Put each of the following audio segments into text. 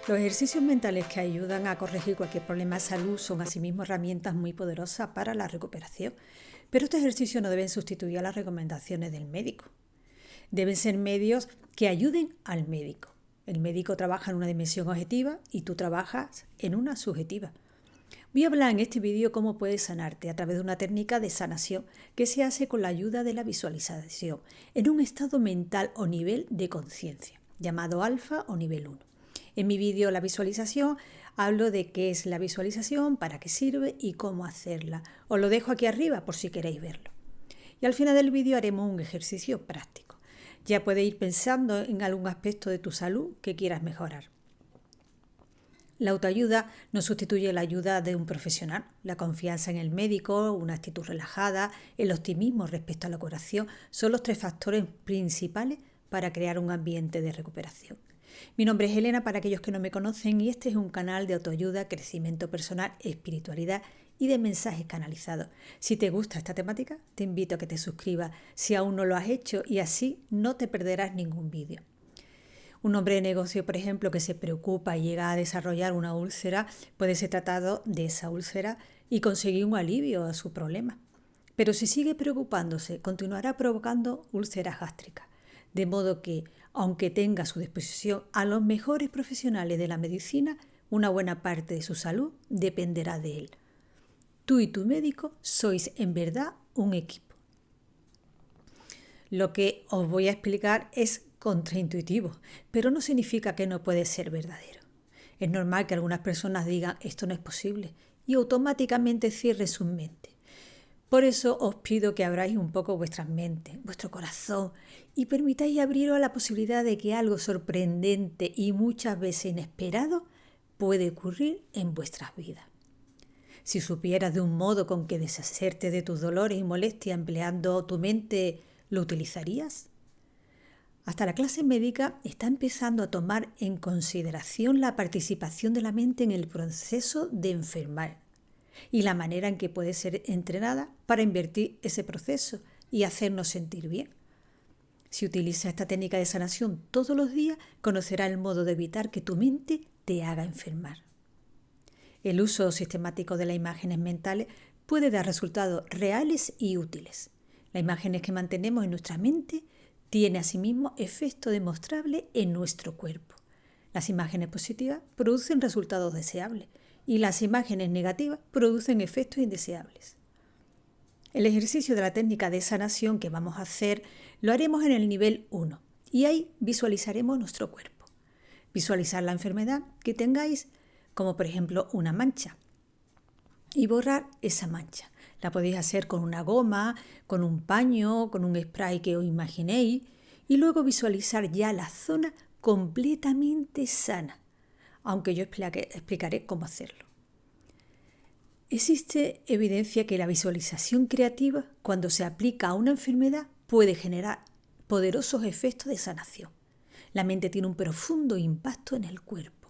Los ejercicios mentales que ayudan a corregir cualquier problema de salud son asimismo herramientas muy poderosas para la recuperación, pero estos ejercicios no deben sustituir a las recomendaciones del médico. Deben ser medios que ayuden al médico. El médico trabaja en una dimensión objetiva y tú trabajas en una subjetiva. Voy a hablar en este vídeo cómo puedes sanarte a través de una técnica de sanación que se hace con la ayuda de la visualización en un estado mental o nivel de conciencia, llamado alfa o nivel 1. En mi vídeo La visualización hablo de qué es la visualización, para qué sirve y cómo hacerla. Os lo dejo aquí arriba por si queréis verlo. Y al final del vídeo haremos un ejercicio práctico. Ya puedes ir pensando en algún aspecto de tu salud que quieras mejorar. La autoayuda no sustituye la ayuda de un profesional. La confianza en el médico, una actitud relajada, el optimismo respecto a la curación son los 3 factores principales para crear un ambiente de recuperación. Mi nombre es Elena para aquellos que no me conocen y este es un canal de autoayuda, crecimiento personal, espiritualidad y de mensajes canalizados. Si te gusta esta temática, te invito a que te suscribas si aún no lo has hecho y así no te perderás ningún vídeo. Un hombre de negocio, por ejemplo, que se preocupa y llega a desarrollar una úlcera, puede ser tratado de esa úlcera y conseguir un alivio a su problema. Pero si sigue preocupándose, continuará provocando úlceras gástricas. De modo que, aunque tenga a su disposición a los mejores profesionales de la medicina, una buena parte de su salud dependerá de él. Tú y tu médico sois en verdad un equipo. Lo que os voy a explicar es contraintuitivo, pero no significa que no puede ser verdadero. Es normal que algunas personas digan esto no es posible y automáticamente cierren su mente. Por eso os pido que abráis un poco vuestras mentes, vuestro corazón y permitáis abriros a la posibilidad de que algo sorprendente y muchas veces inesperado puede ocurrir en vuestras vidas. Si supieras de un modo con que deshacerte de tus dolores y molestias empleando tu mente, ¿lo utilizarías? Hasta la clase médica está empezando a tomar en consideración la participación de la mente en el proceso de enfermar y la manera en que puede ser entrenada para invertir ese proceso y hacernos sentir bien. Si utilizas esta técnica de sanación todos los días, conocerás el modo de evitar que tu mente te haga enfermar. El uso sistemático de las imágenes mentales puede dar resultados reales y útiles. Las imágenes que mantenemos en nuestra mente tienen asimismo efecto demostrable en nuestro cuerpo. Las imágenes positivas producen resultados deseables y las imágenes negativas producen efectos indeseables. El ejercicio de la técnica de sanación que vamos a hacer lo haremos en el nivel 1 y ahí visualizaremos nuestro cuerpo. Visualizar la enfermedad que tengáis, como por ejemplo una mancha, y borrar esa mancha. La podéis hacer con una goma, con un paño, con un spray que os imaginéis y luego visualizar ya la zona completamente sana, aunque yo explicaré cómo hacerlo. Existe evidencia que la visualización creativa, cuando se aplica a una enfermedad, puede generar poderosos efectos de sanación. La mente tiene un profundo impacto en el cuerpo.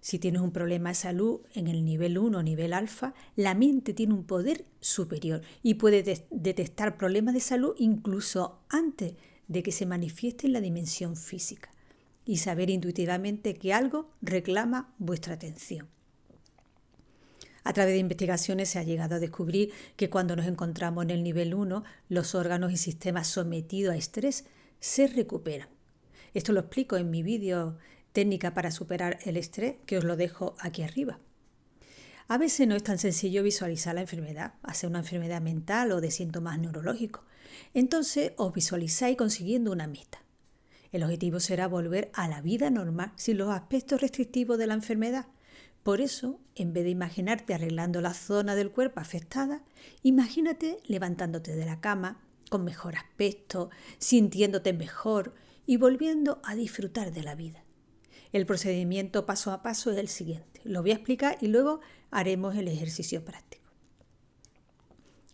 Si tienes un problema de salud en el nivel 1 o nivel alfa, la mente tiene un poder superior y puede detectar problemas de salud incluso antes de que se manifieste en la dimensión física y saber intuitivamente que algo reclama vuestra atención. A través de investigaciones se ha llegado a descubrir que cuando nos encontramos en el nivel 1, los órganos y sistemas sometidos a estrés se recuperan. Esto lo explico en mi vídeo Técnica para superar el estrés, que os lo dejo aquí arriba. A veces no es tan sencillo visualizar la enfermedad, hacer una enfermedad mental o de síntomas neurológicos. Entonces os visualizáis consiguiendo una meta. El objetivo será volver a la vida normal sin los aspectos restrictivos de la enfermedad. Por eso, en vez de imaginarte arreglando la zona del cuerpo afectada, imagínate levantándote de la cama con mejor aspecto, sintiéndote mejor y volviendo a disfrutar de la vida. El procedimiento paso a paso es el siguiente. Lo voy a explicar y luego haremos el ejercicio práctico.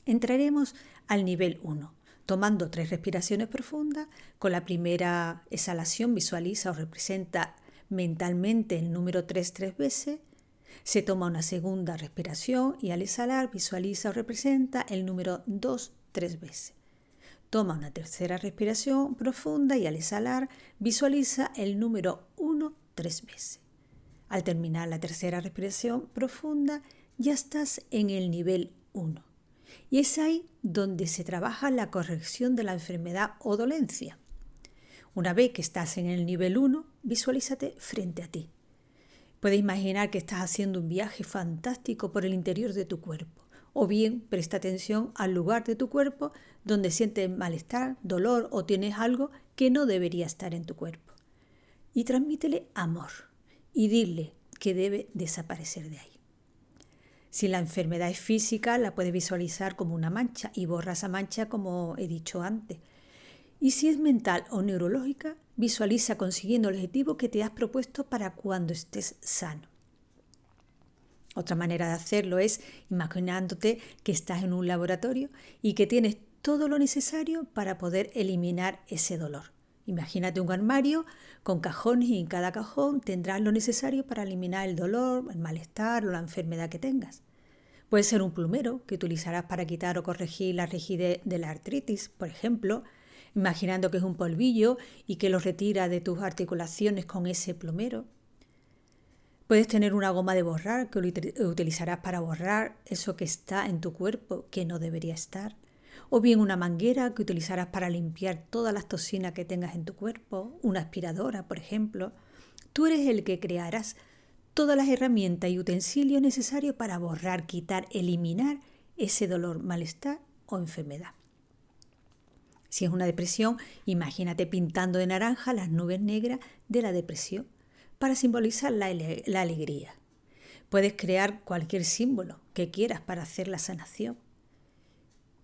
Entraremos al nivel 1, tomando 3 respiraciones profundas. Con la primera exhalación visualiza o representa mentalmente el número 3 veces. Se toma una segunda respiración y al exhalar visualiza o representa el número 2 3 veces. Toma una tercera respiración profunda y al exhalar visualiza el número 1 3 veces. Al terminar la tercera respiración profunda, ya estás en el nivel 1. Y es ahí donde se trabaja la corrección de la enfermedad o dolencia. Una vez que estás en el nivel 1, visualízate frente a ti. Puedes imaginar que estás haciendo un viaje fantástico por el interior de tu cuerpo. O bien presta atención al lugar de tu cuerpo donde sientes malestar, dolor o tienes algo que no debería estar en tu cuerpo. Y transmítele amor y dile que debe desaparecer de ahí. Si la enfermedad es física, la puedes visualizar como una mancha y borra esa mancha como he dicho antes. Y si es mental o neurológica, visualiza consiguiendo el objetivo que te has propuesto para cuando estés sano. Otra manera de hacerlo es imaginándote que estás en un laboratorio y que tienes todo lo necesario para poder eliminar ese dolor. Imagínate un armario con cajones y en cada cajón tendrás lo necesario para eliminar el dolor, el malestar o la enfermedad que tengas. Puede ser un plumero que utilizarás para quitar o corregir la rigidez de la artritis, por ejemplo, imaginando que es un polvillo y que lo retira de tus articulaciones con ese plumero. Puedes tener una goma de borrar que utilizarás para borrar eso que está en tu cuerpo que no debería estar. O bien una manguera que utilizarás para limpiar todas las toxinas que tengas en tu cuerpo, una aspiradora, por ejemplo. Tú eres el que crearás todas las herramientas y utensilios necesarios para borrar, quitar, eliminar ese dolor, malestar o enfermedad. Si es una depresión, imagínate pintando de naranja las nubes negras de la depresión para simbolizar la alegría. Puedes crear cualquier símbolo que quieras para hacer la sanación.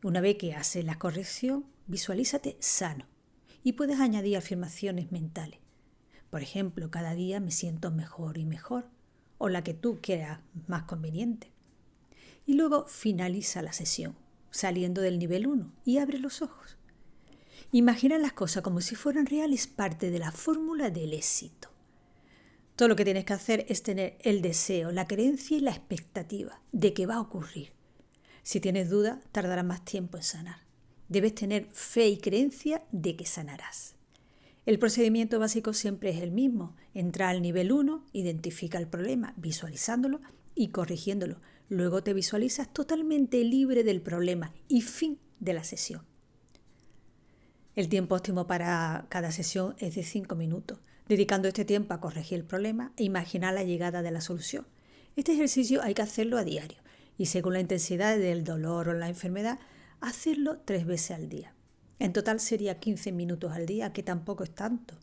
Una vez que haces la corrección, visualízate sano y puedes añadir afirmaciones mentales. Por ejemplo, cada día me siento mejor y mejor, o la que tú quieras más conveniente. Y luego finaliza la sesión, saliendo del nivel 1 y abre los ojos. Imagina las cosas como si fueran reales, parte de la fórmula del éxito. Todo lo que tienes que hacer es tener el deseo, la creencia y la expectativa de que va a ocurrir. Si tienes duda, tardará más tiempo en sanar. Debes tener fe y creencia de que sanarás. El procedimiento básico siempre es el mismo. Entra al nivel 1, identifica el problema, visualizándolo y corrigiéndolo. Luego te visualizas totalmente libre del problema y fin de la sesión. El tiempo óptimo para cada sesión es de 5 minutos, dedicando este tiempo a corregir el problema e imaginar la llegada de la solución. Este ejercicio hay que hacerlo a diario y según la intensidad del dolor o la enfermedad, hacerlo 3 veces al día. En total sería 15 minutos al día, que tampoco es tanto.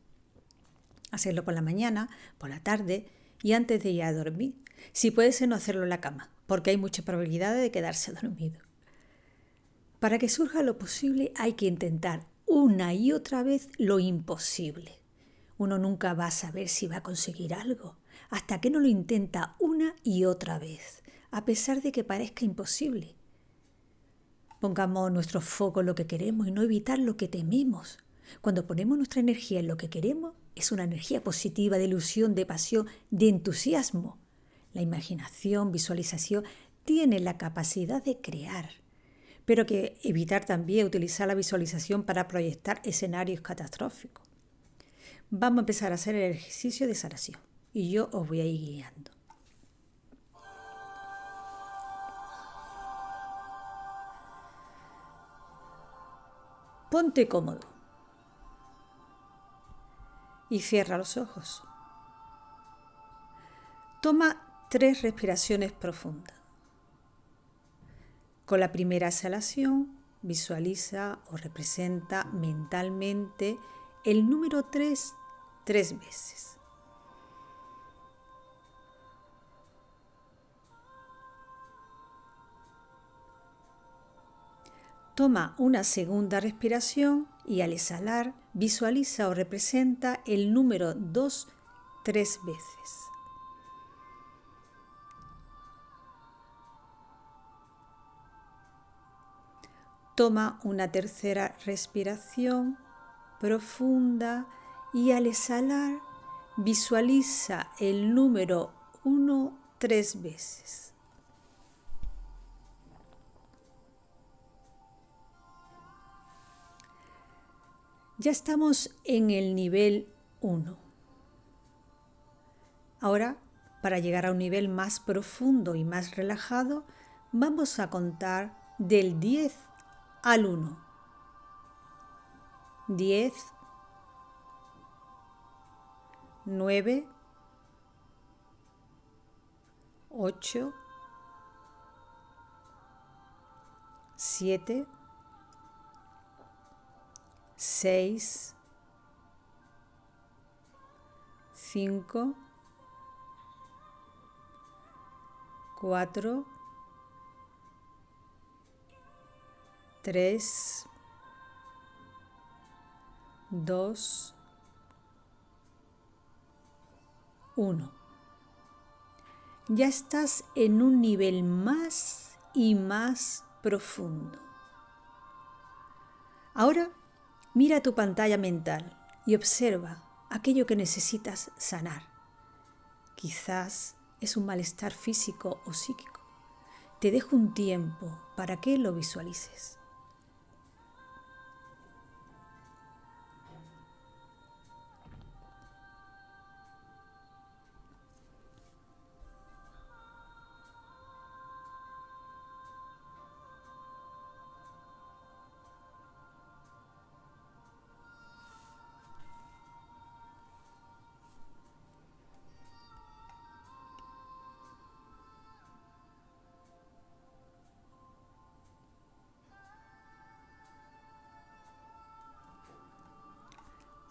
Hacerlo por la mañana, por la tarde y antes de ir a dormir. Si puede ser, no hacerlo en la cama, porque hay mucha probabilidad de quedarse dormido. Para que surja lo posible hay que intentar una y otra vez lo imposible. Uno nunca va a saber si va a conseguir algo hasta que no lo intenta una y otra vez, a pesar de que parezca imposible. Pongamos nuestro foco en lo que queremos y no evitar lo que tememos. Cuando ponemos nuestra energía en lo que queremos, es una energía positiva, de ilusión, de pasión, de entusiasmo. La imaginación, visualización, tiene la capacidad de crear, pero que evitar también utilizar la visualización para proyectar escenarios catastróficos. Vamos a empezar a hacer el ejercicio de sanación y yo os voy a ir guiando. Ponte cómodo y cierra los ojos. Toma 3 respiraciones profundas. Con la primera exhalación, visualiza o representa mentalmente el número 3 veces. Toma una segunda respiración y al exhalar visualiza o representa el número 2 3 veces. Toma una tercera respiración profunda y al exhalar visualiza el número 1 3 veces. Ya estamos en el nivel 1. Ahora Para llegar a un nivel más profundo y más relajado, vamos a contar del 10 al 1. 10, 9, 8, 7, 6, 5, 4, 3, 2, 1. Ya estás en un nivel más y más profundo. Ahora mira tu pantalla mental y observa aquello que necesitas sanar. Quizás es un malestar físico o psíquico. Te dejo un tiempo para que lo visualices.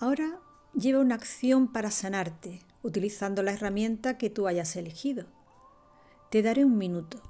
Ahora lleva una acción para sanarte, utilizando la herramienta que tú hayas elegido. Te daré un minuto.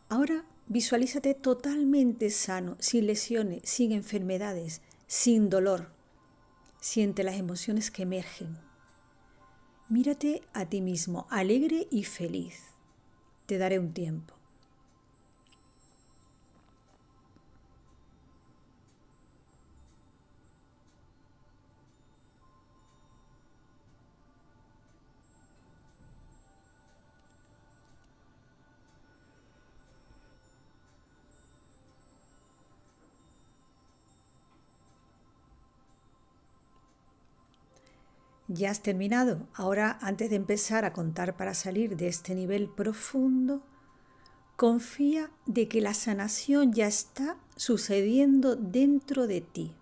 Ahora visualízate totalmente sano, sin lesiones, sin enfermedades, sin dolor. Siente las emociones que emergen. Mírate a ti mismo, alegre y feliz. Te daré un tiempo. Ya has terminado. Ahora, antes de empezar a contar para salir de este nivel profundo, confía de que la sanación ya está sucediendo dentro de ti.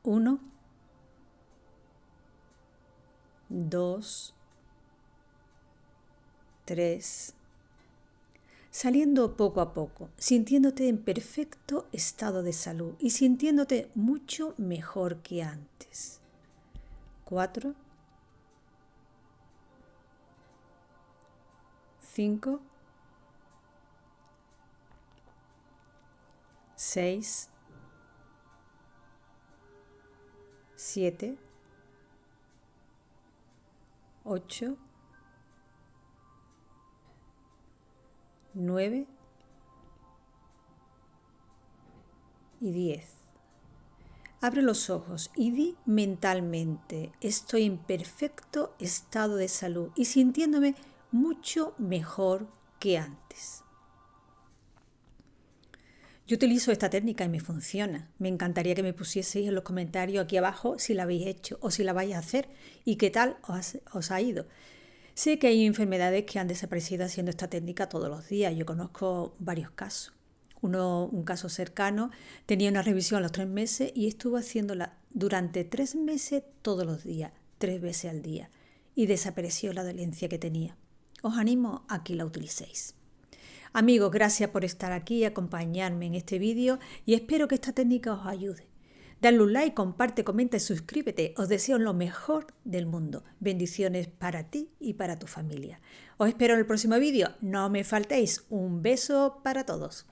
1, 2, 3. Saliendo poco a poco, sintiéndote en perfecto estado de salud y sintiéndote mucho mejor que antes. 4, 5, 6, 7, 8, 9 y 10. Abre los ojos y di mentalmente: estoy en perfecto estado de salud y sintiéndome mucho mejor que antes. Yo utilizo esta técnica y me funciona. Me encantaría que me pusieseis en los comentarios aquí abajo si la habéis hecho o si la vais a hacer y qué tal os ha ido. Sé que hay enfermedades que han desaparecido haciendo esta técnica todos los días. Yo conozco varios casos. un caso cercano, tenía una revisión a los 3 meses y estuvo haciéndola durante 3 meses todos los días, 3 veces al día, y desapareció la dolencia que tenía. Os animo a que la utilicéis. Amigos, gracias por estar aquí y acompañarme en este vídeo y espero que esta técnica os ayude. Dale un like, comparte, comenta y suscríbete. Os deseo lo mejor del mundo. Bendiciones para ti y para tu familia. Os espero en el próximo vídeo. No me faltéis. Un beso para todos.